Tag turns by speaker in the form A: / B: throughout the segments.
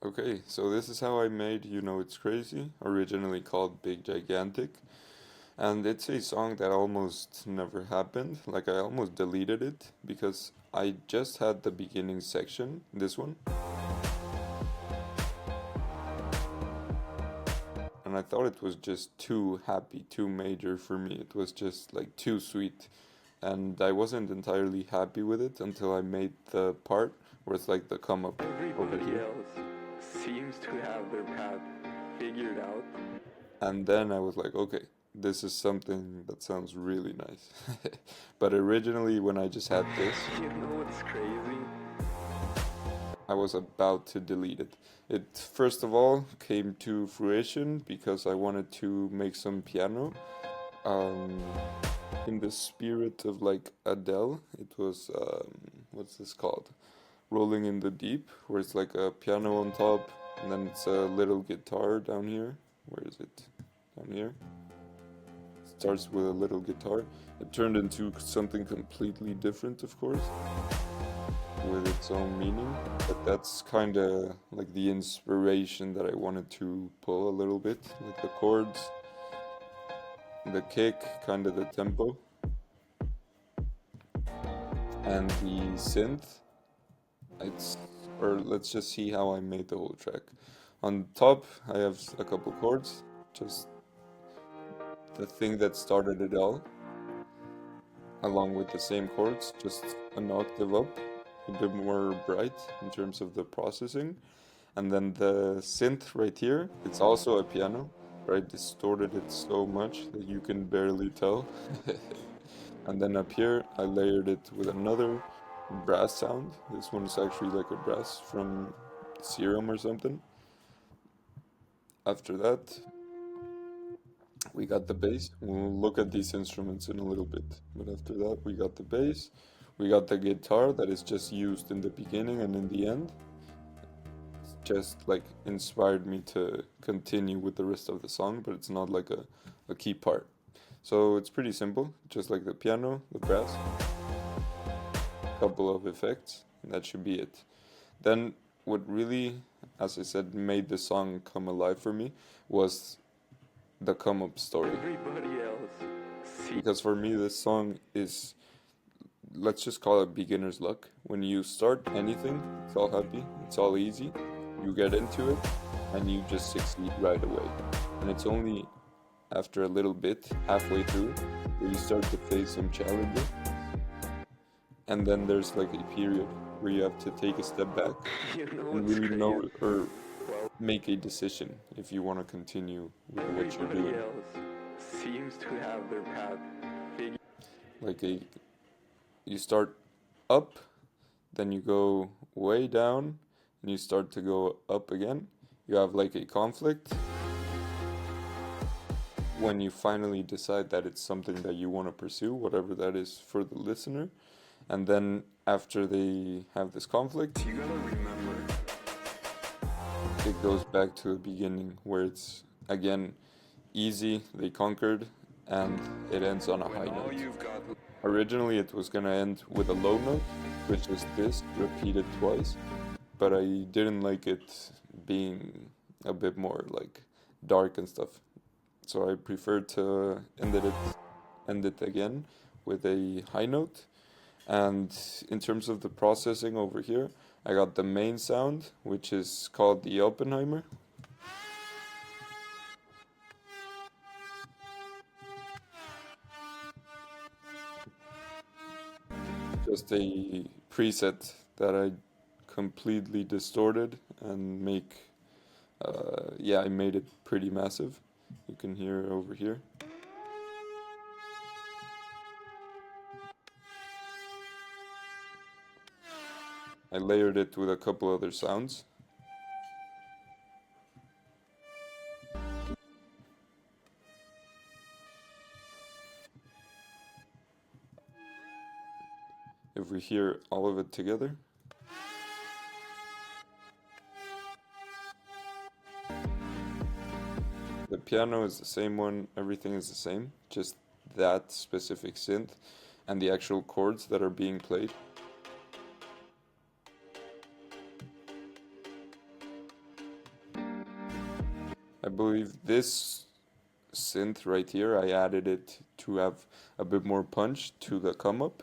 A: Okay, so this is how I made You Know It's Crazy, originally called Big Gigantic. And it's a song that almost never happened. Like, I almost deleted it because I just had the beginning section, this one, and I thought it was just too happy, too major for me. It was just like too sweet. And I wasn't entirely happy with it until I made the part where it's like the come up over
B: Everybody
A: here.
B: else seems to have their path figured out.
A: And then I was like, okay, this is something that sounds really nice. But originally, when I just had this,
B: You know what's crazy?
A: I was about to delete it. It first of all came to fruition because I wanted to make some piano. Um, in the spirit of like Adele, it was what's this called? Rolling in the Deep, where it's like a piano on top, and then it's a little guitar down here. Where is it? Down here. Starts with a little guitar. It turned into something completely different, of course, with its own meaning. But that's kind of like the inspiration that I wanted to pull a little bit, like the chords, the kick, kind of the tempo, and the synth. It's or let's just see how I made the whole track. On top, I have a couple chords, just the thing that started it all, along with the same chords, just an octave up, a bit more bright in terms of the processing. And then the synth right here, it's also a piano, but I distorted it so much that you can barely tell. And then up here, I layered it with another brass sound. This one is actually like a brass from Serum or something. After that, we got the bass. We'll look at these instruments in a little bit. But after that, we got the bass. We got the guitar that is just used in the beginning and in the end. It's just like inspired me to continue with the rest of the song, but it's not like a key part. So it's pretty simple, just like the piano, the brass, a couple of effects, and that should be it. Then what really, as I said, made the song come alive for me was the come up story.
B: Everybody else seems
A: Because for me, this song is, let's just call it beginner's luck. When you start anything, it's all happy, it's all easy. You get into it, and you just succeed right away. And it's only after a little bit, halfway through, where you start to face some challenges. And then there's like a period where you have to take a step back
B: you know
A: and
B: what's
A: really know
B: crazy?
A: or
B: Well,
A: make a decision if you want to continue with what you're
B: everybody
A: doing.
B: else seems to have their path figured
A: Like you start up, then you go way down, and you start to go up again. You have like a conflict when you finally decide that it's something that you want to pursue, whatever that is for the listener. And then after they have this conflict,
B: You gotta remember.
A: it goes back to the beginning where it's again easy, they conquered, and it ends on a
B: When
A: high
B: all
A: note.
B: you've got
A: Originally, it was gonna end with a low note, which is this repeated twice, but I didn't like it being a bit more like dark and stuff. So I preferred to end it again with a high note. And in terms of the processing over here, I got the main sound, which is called the Oppenheimer. Just a preset that I completely distorted and make, yeah, I made it pretty massive. You can hear over here. I layered it with a couple other sounds. If we hear all of it together, the piano is the same one, everything is the same, just that specific synth and the actual chords that are being played. I believe this synth right here, I added it to have a bit more punch to the come up,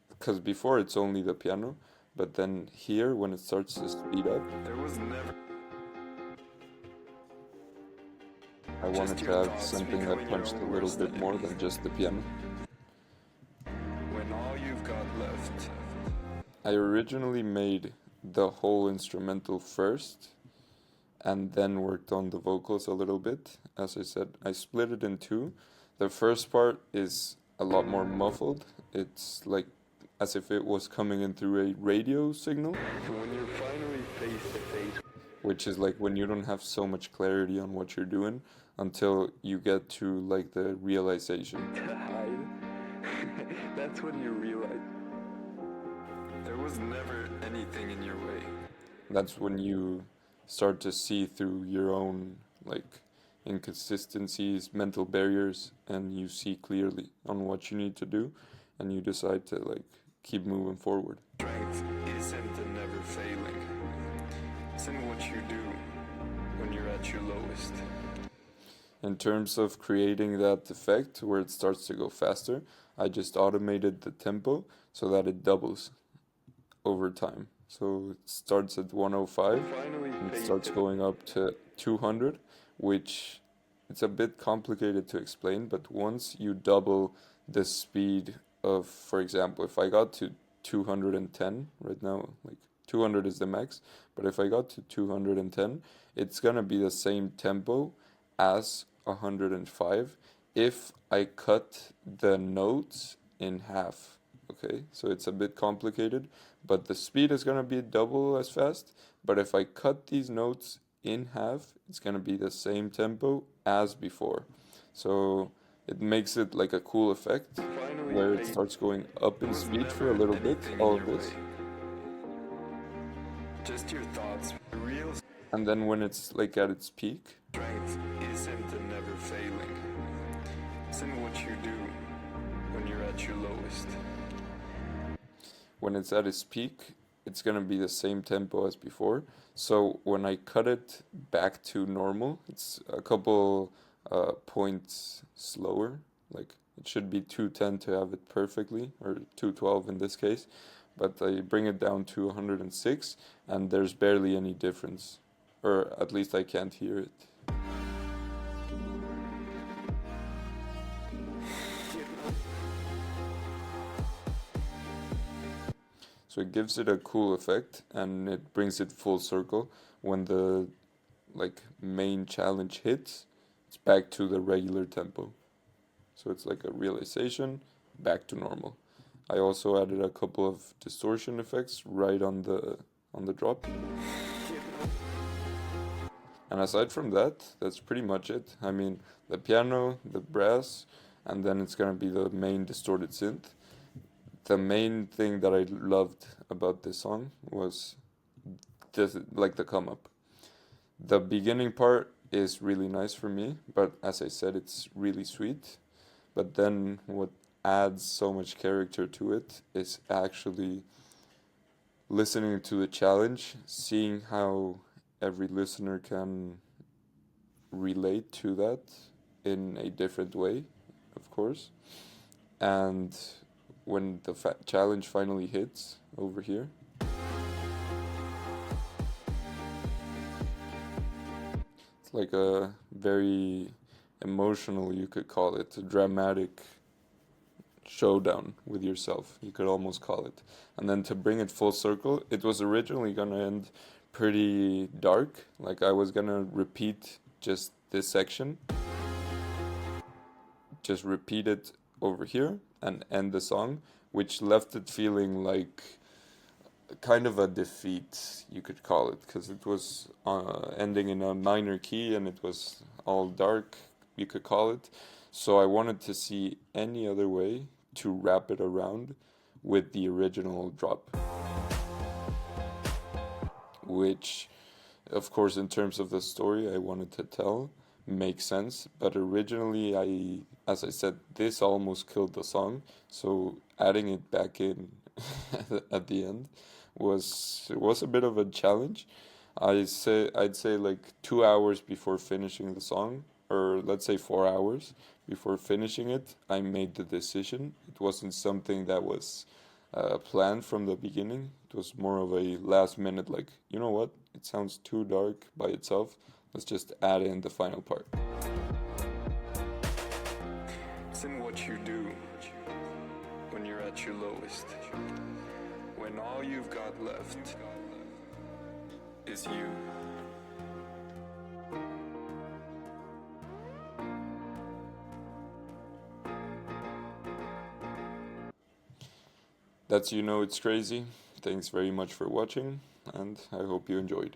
A: because before it's only the piano, but then here when it starts to speed up,
B: There was never
A: I
B: just
A: wanted to
B: your
A: have
B: thoughts
A: something that
B: becoming your
A: punched a
B: own
A: little
B: worst
A: bit more
B: enemy.
A: than just the piano.
B: When all you've got left.
A: I originally made the whole instrumental first and then worked on the vocals a little bit. As I said, I split it in two. The first part is a lot more muffled. It's like as if it was coming in through a radio signal,
B: And when you're finally face to face
A: which is like when you don't have so much clarity on what you're doing until you get to like the realization.
B: to hide, that's when you realize there was never anything in your way.
A: That's when you start to see through your own like inconsistencies, mental barriers, and you see clearly on what you need to do, and you decide to like keep moving forward.
B: Strength isn't in never failing. It's in what you do when you're at your lowest.
A: In terms of creating that effect where it starts to go faster, I just automated the tempo so that it doubles over time. So it starts at 105
B: Finally
A: and it
B: face
A: starts
B: to
A: going up to 200, which it's a bit complicated to explain, but once you double the speed of, for example, if I got to 210 right now, like 200 is the max, but if I got to 210, it's gonna be the same tempo as 105 if I cut the notes in half. Okay, so it's a bit complicated, but the speed is gonna be double as fast. But if I cut these notes in half, it's gonna be the same tempo as before. So it makes it like a cool effect
B: finally
A: where it
B: face
A: starts going up
B: there
A: in
B: was
A: speed for a
B: never
A: little bit,
B: anything in
A: all
B: your
A: of this.
B: way. Just your thoughts. The real
A: And then when it's like at its peak,
B: strength isn't in never failing. It's in what you do when you're at your lowest.
A: when it's at its peak, it's gonna be the same tempo as before. So when I cut it back to normal, it's a couple points slower. Like it should be 210 to have it perfectly, or 212 in this case. But I bring it down to 106, and there's barely any difference, or at least I can't hear it. So it gives it a cool effect, and it brings it full circle when the like main challenge hits. It's back to the regular tempo. So it's like a realization, back to normal. I also added a couple of distortion effects right on the drop. And aside from that, that's pretty much it. I mean, the piano, the brass, and then it's gonna be the main distorted synth. The main thing that I loved about this song was like the come up. The beginning part is really nice for me, but as I said, it's really sweet. But then what adds so much character to it is actually listening to the challenge, seeing how every listener can relate to that in a different way, of course. And when the challenge finally hits over here, it's like a very emotional, you could call it, a dramatic showdown with yourself, you could almost call it. And then to bring it full circle, it was originally gonna end pretty dark, like I was gonna repeat just this section, just repeat it over here and end the song, which left it feeling like kind of a defeat, you could call it, because it was ending in a minor key and it was all dark, you could call it. So I wanted to see any other way to wrap it around with the original drop, which, of course, in terms of the story I wanted to tell, makes sense. But originally, as I said, this almost killed the song. So adding it back in at the end was a bit of a challenge. I'd say like 2 hours before finishing the song, or let's say 4 hours before finishing it, I made the decision. It wasn't something that was planned from the beginning. It was more of a last minute, like, you know what? It sounds too dark by itself. Let's just add in the final part.
B: It's in what you do when you're at your lowest. When all you've got left is you.
A: That's You Know It's Crazy. Thanks very much for watching, and I hope you enjoyed.